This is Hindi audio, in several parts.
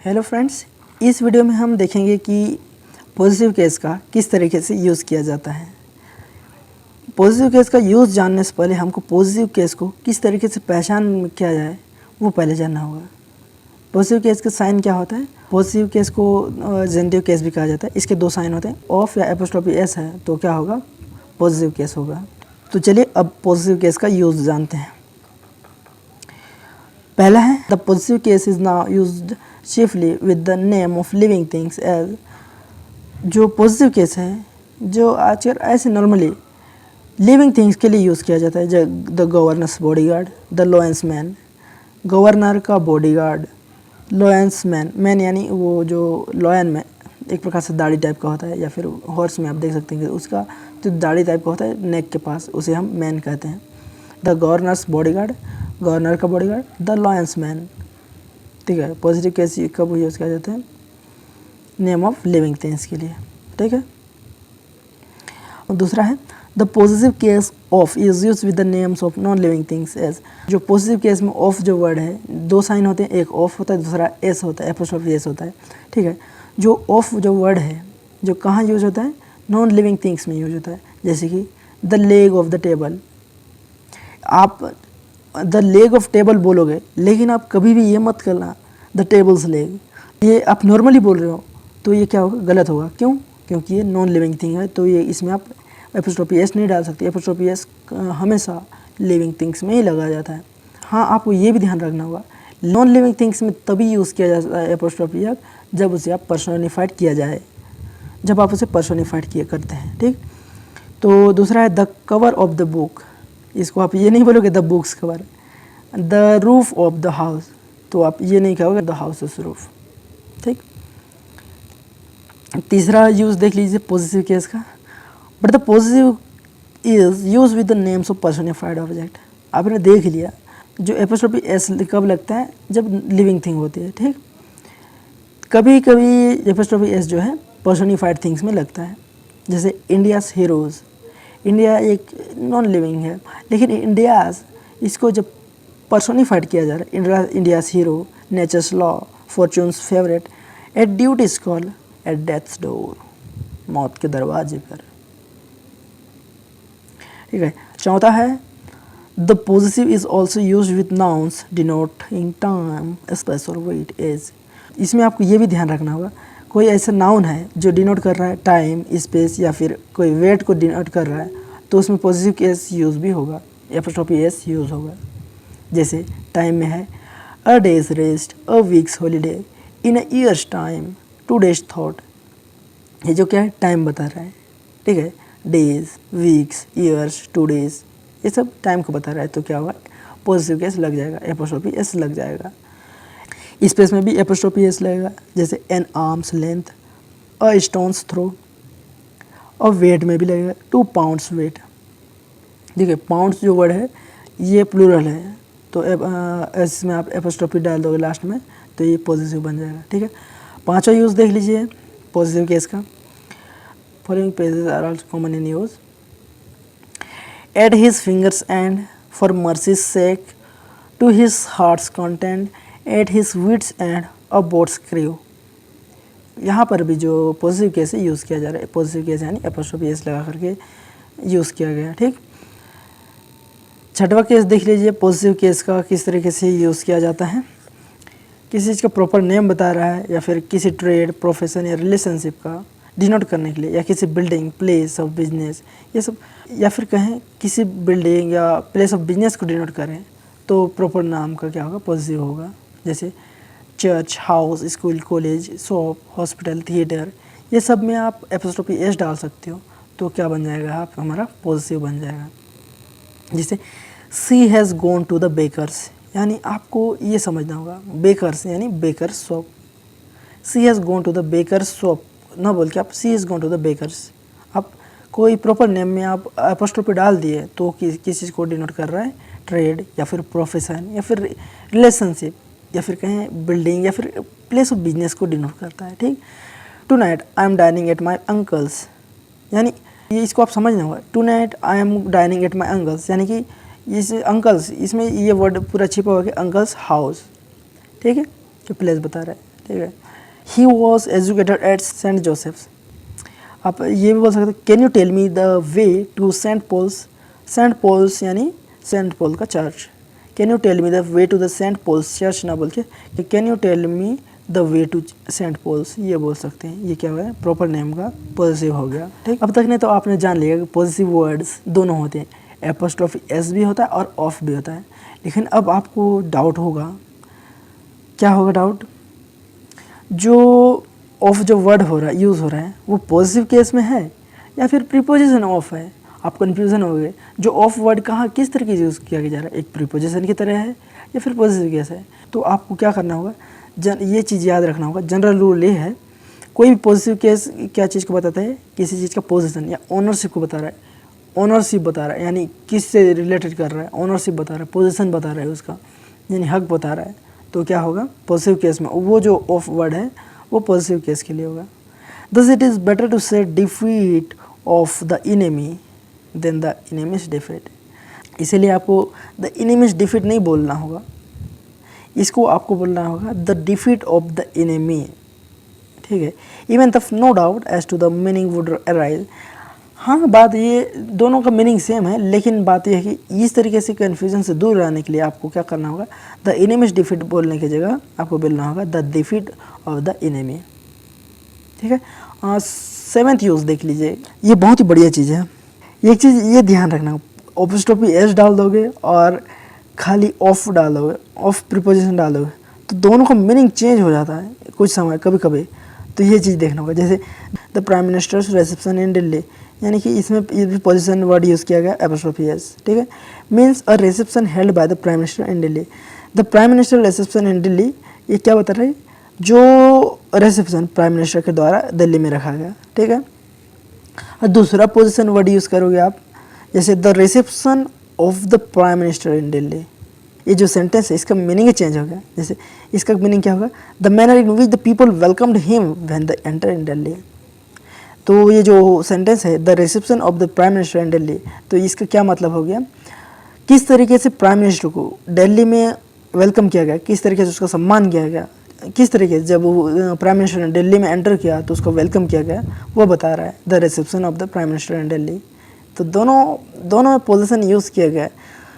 हेलो फ्रेंड्स, इस वीडियो में हम देखेंगे कि पॉजिटिव केस का किस तरीके से यूज़ किया जाता है। पॉजिटिव केस का यूज़ जानने से पहले हमको पॉजिटिव केस को किस तरीके से पहचान किया जाए वो पहले जानना होगा। पॉजिटिव केस का साइन क्या होता है? पॉजिटिव केस को जेनेटिव केस भी कहा जाता है। इसके दो साइन होते हैं, ऑफ या एपोस्ट्रोफी एस है तो क्या होगा? पॉजिटिव केस होगा। तो चलिए अब पॉजिटिव केस का यूज़ जानते हैं। पहला है the positive case is now used chiefly with the name of living things as। जो पॉजिटिव केस है जो आजकल ऐसे नॉर्मली लिविंग थिंग्स के लिए यूज़ किया जाता है। The governors bodyguard, the lions man, governor का बॉडीगार्ड, लॉयंस मैन। मैन यानी वो जो लॉयन में एक प्रकार से दाढ़ी टाइप का होता है, या फिर हॉर्स में आप देख सकते हैं कि उसका जो दाढ़ी टाइप का होता है नेक के पास, उसे हम मैन कहते हैं। द गवर्नर्स बॉडीगार्ड, गवर्नर का बॉडीगार्ड, द लॉयंस मैन। ठीक है, पॉजिटिव केस कब यूज़ किया जाता है? नेम ऑफ लिविंग थिंग्स के लिए। ठीक है। और दूसरा है the positive case of is use with the names of non living things as. जो पॉजिटिव केस में ऑफ जो वर्ड है, दो साइन होते हैं, एक ऑफ होता है, दूसरा एस होता है, एपोस्ट्रोफी एस होता है। ठीक है। जो ऑफ जो वर्ड है जो कहाँ यूज होता है? नॉन लिविंग थिंग्स में यूज होता है। जैसे कि the leg of the table. आप द लेग ऑफ टेबल बोलोगे, लेकिन आप कभी भी ये मत करना द टेबल्स लेग। ये आप नॉर्मली बोल रहे हो तो ये क्या होगा? गलत होगा। क्यों? क्योंकि ये नॉन लिविंग थिंग है, तो ये इसमें आप एपोस्ट्रोफी एस नहीं डाल सकते। एपोस्ट्रोफी एस हमेशा लिविंग थिंग्स में ही लगाया जाता है। हाँ, आपको ये भी ध्यान रखना होगा, नॉन लिविंग थिंग्स में तभी यूज़ किया जाता है एपोस्ट्रोफी एस जब उसे आप पर्सोनिफाइड किया जाए, जब आप उसे पर्सोनिफाइड किया करते हैं। ठीक। तो दूसरा है the cover of the book. इसको आप ये नहीं बोलोगे the books cover. The roof of the house, तो आप ये नहीं कहोगे द हाउस इज रूफ। ठीक। तीसरा यूज़ देख लीजिए पॉजिटिव केस का। But the positive is use with the names of personified object. आपने देख लिया जो एपोस्ट्रोफी एस कब लगता है? जब लिविंग थिंग होती है। ठीक। कभी कभी एपोस्ट्रोफी एस जो है पर्सोनिफाइड थिंग्स में लगता है। जैसे इंडियाज़ हीरोज़। इंडिया एक नॉन लिविंग है, लेकिन इंडियाज़ इसको जब पर्सोनिफाइड किया जा रहा है, India's hero, nature's law, fortune's favourite, at duty's call, at death's door, मौत के दरवाजे पर। ठीक है। चौथा है the positive is also use with nouns denoting time, space और वेट, एज। इसमें आपको ये भी ध्यान रखना होगा, कोई ऐसा नाउन है जो डिनोट कर रहा है टाइम, स्पेस या फिर कोई वेट को डिनोट कर रहा है, तो उसमें पॉजिटिव केस यूज़ भी होगा, एपोस्ट्रोफी एस यूज़ होगा। जैसे टाइम में है अ डेज रेस्ट, अ वीक्स हॉलीडे, इन अ ईयर्स टाइम, 2 days थॉट। ये जो क्या है? टाइम बता रहा है। ठीक है। डेज, वीक्स, ईयर्स, 2 days, ये सब टाइम को बता रहा है, तो क्या होगा? पॉजिटिव केस लग जाएगा, एपोस्ट्रोफी एस लग जाएगा। स्पेस में भी एपोस्ट्रोफी एस लगेगा। जैसे एन आर्म्स लेंथ, अ स्टोन्स थ्रो। और वेट में भी लगेगा 2 pounds वेट। देखिए पाउंड्स जो वर्ड है ये प्लूरल है, तो इसमें आप एपोस्ट्रोफी डाल दोगे लास्ट में तो ये पॉजिटिव बन जाएगा। ठीक है। पांचवा यूज़ देख लीजिए पॉजिटिव केस का। Following pages are also common in use. At his fingers end, for mercy's sake, to his heart's content, at his wits end, a boat's crew. यहाँ पर भी जो पॉजिटिव केस है यूज़ किया जा रहा है, पॉजिटिव केस यानी एपोस्ट्रोफी एस लगा करके यूज़ किया गया। ठीक। छठवां केस देख लीजिए पॉजिटिव केस का किस तरीके से यूज़ किया जाता है। किसी चीज़ का प्रॉपर नेम बता रहा है, या फिर किसी ट्रेड, प्रोफेशन या रिलेशनशिप का डिनोट करने के लिए, या किसी बिल्डिंग, प्लेस ऑफ बिजनेस, ये सब, या फिर कहें किसी बिल्डिंग या प्लेस ऑफ बिजनेस को डिनोट करें तो प्रॉपर नाम का क्या होगा? पॉजिटिव होगा। जैसे church, house, school, college, shop, hospital, theatre, ये सब में आप एपोस्ट्रोफी एस डाल सकते हो, तो क्या बन जाएगा? आप हमारा पॉजिटिव बन जाएगा। जैसे she has gone to the bakers, यानी आपको ये समझना होगा, बेकर्स यानी baker shop. She has gone to the bakers shop ना बोल के आप she has gone to the bakers. आप कोई प्रॉपर नेम में आप एपोस्ट्रोफी डाल दिए तो किस चीज़ को डिनोट कर रहा है? ट्रेड, या फिर प्रोफेशन, या फिर रिलेशनशिप, या फिर कहें बिल्डिंग, या फिर प्लेस ऑफ बिजनेस को डिनोट करता है। ठीक। Tonight I am dining at my uncle's, यानी ये इसको आप समझना होगा। Tonight I am dining at my uncle's, यानी कि इस अंकल्स, इसमें ये वर्ड पूरा छिपा हुआ कि अंकल्स हाउस। ठीक है, जो प्लेस बता रहा है। ठीक है। He was educated at Saint Joseph's. आप ये भी बोल सकते हैं, can you tell me the way to Saint Paul's. Saint Paul's यानी सेंट पॉल का चर्च। Can you tell me the way to the Saint Paul's church ना बोल के can you tell me the way to Saint Paul's ये बोल सकते हैं। ये क्या है, प्रॉपर नेम का पॉजिटिव हो गया। ठीक, अब तक ने तो आपने जान लिया कि पॉजिटिव वर्ड्स दोनों होते हैं, एपोस्ट्रोफी एस भी होता है और ऑफ भी होता है। लेकिन अब आपको डाउट होगा, क्या होगा डाउट, जो ऑफ जो वर्ड हो रहा है यूज़ हो रहा है वो पॉजिटिव केस में है या फिर प्रीपोजिशन ऑफ है। आप कन्फ्यूज़न हो गए, जो ऑफ वर्ड कहाँ किस तरीके से यूज़ किया जा रहा है, एक प्रीपोजिशन की तरह है या फिर पॉजिटिव केस है। तो आपको क्या करना होगा, ये चीज़ याद रखना होगा। जनरल रूल ये है, कोई भी पॉजिटिव केस क्या चीज़ को बताता है, किसी चीज़ का पोजीशन या ओनरशिप को बता रहा है। ओनरशिप बता रहा है यानी किससे रिलेटेड कर रहा है, ओनरशिप बता रहा है, पोजीशन बता रहा है उसका, यानी हक बता रहा है। तो क्या होगा पॉजिटिव केस में, वो जो ऑफ वर्ड है वो पॉजिटिव केस के लिए होगा। Thus it is better to say defeat of the enemy than the enemy's defeat. इसीलिए आपको द इनेमीज डिफीट नहीं बोलना होगा, इसको आपको बोलना होगा the defeat of the enemy. ठीक है, even the no doubt as to the meaning would arise. हाँ, बात ये दोनों का मीनिंग सेम है, लेकिन बात यह है कि इस तरीके से कन्फ्यूजन से दूर रहने के लिए आपको क्या करना होगा, द इनेमीज डिफीट बोलने की जगह आपको बोलना होगा the defeat of the enemy. ठीक है, 7th यूज़ देख लीजिए, ये बहुत ही बढ़िया चीज़ है। एक चीज़ ये ध्यान रखना, एपोस्ट्रोफी एस डाल दोगे और खाली ऑफ डाल दोगे, ऑफ प्रीपोजिशन डाल दोगे तो दोनों का मीनिंग चेंज हो जाता है कुछ समय कभी कभी। तो ये चीज़ देखना होगा, जैसे the prime ministers reception in Delhi, यानी कि इसमें पोजीशन वर्ड यूज़ किया गया एपोस्ट्रोफी एस। ठीक है, means a reception held by the prime minister in Delhi. The prime minister reception in Delhi, ये क्या बता रहा है, जो रिसेप्शन प्राइम मिनिस्टर के द्वारा दिल्ली में रखा गया। ठीक है, और दूसरा पोजीशन वर्ड यूज़ करोगे आप, जैसे the reception of the prime minister in Delhi. ये जो सेंटेंस है इसका मीनिंग ही चेंज हो गया। जैसे इसका मीनिंग क्या होगा, the manner in which the people welcomed him when the enter in Delhi. तो ये जो सेंटेंस है the reception of the prime minister in Delhi, तो इसका क्या मतलब हो गया, किस तरीके से प्राइम मिनिस्टर को दिल्ली में वेलकम किया गया, किस तरीके से उसका सम्मान किया गया, किस तरीके से जब वो प्राइम मिनिस्टर ने दिल्ली में एंटर किया तो उसको वेलकम किया गया, वो बता रहा है the reception of the prime minister in Delhi. तो दोनों में पोजीशन यूज़ किया गया है,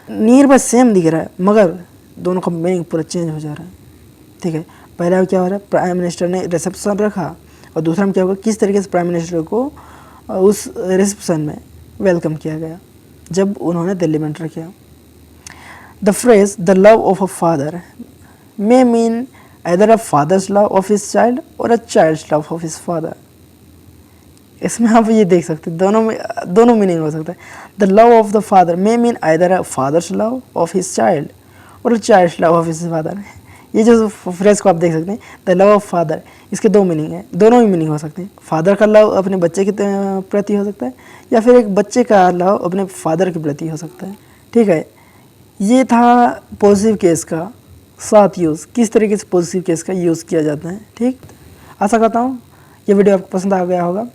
नियर बाय सेम दिख रहा है मगर दोनों का मीनिंग पूरा चेंज हो जा रहा है। ठीक है, पहला क्या हो रहा है, प्राइम मिनिस्टर ने रिसेप्शन रखा और दूसरा में क्या होगा, किस तरीके से प्राइम मिनिस्टर को उस रिसेप्शन में वेलकम किया गया जब उन्होंने दिल्ली में एंटर किया। The phrase the love of a father may mean either a father's love of his child or a child's love of his father। इसमें आप ये देख सकते हैं दोनों मीनिंग हो सकता है। The love of the father may mean either a father's love of his child or a child's love of his father। ये जो फ्रेज को आप देख सकते हैं द लव ऑफ फादर, इसके दो मीनिंग है, दोनों ही मीनिंग हो सकते हैं। फादर का लव अपने बच्चे के प्रति हो सकता है या फिर एक बच्चे का लव अपने फादर के प्रति हो सकता है। ठीक है, ये था पॉजिटिव केस का 7 यूज़, किस तरीके से पॉजिटिव केस का यूज़ किया जाता है। ठीक, आशा करता हूँ ये वीडियो आपको पसंद आ गया होगा।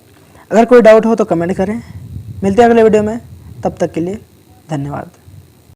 अगर कोई डाउट हो तो कमेंट करें। मिलते हैं अगले वीडियो में, तब तक के लिए धन्यवाद।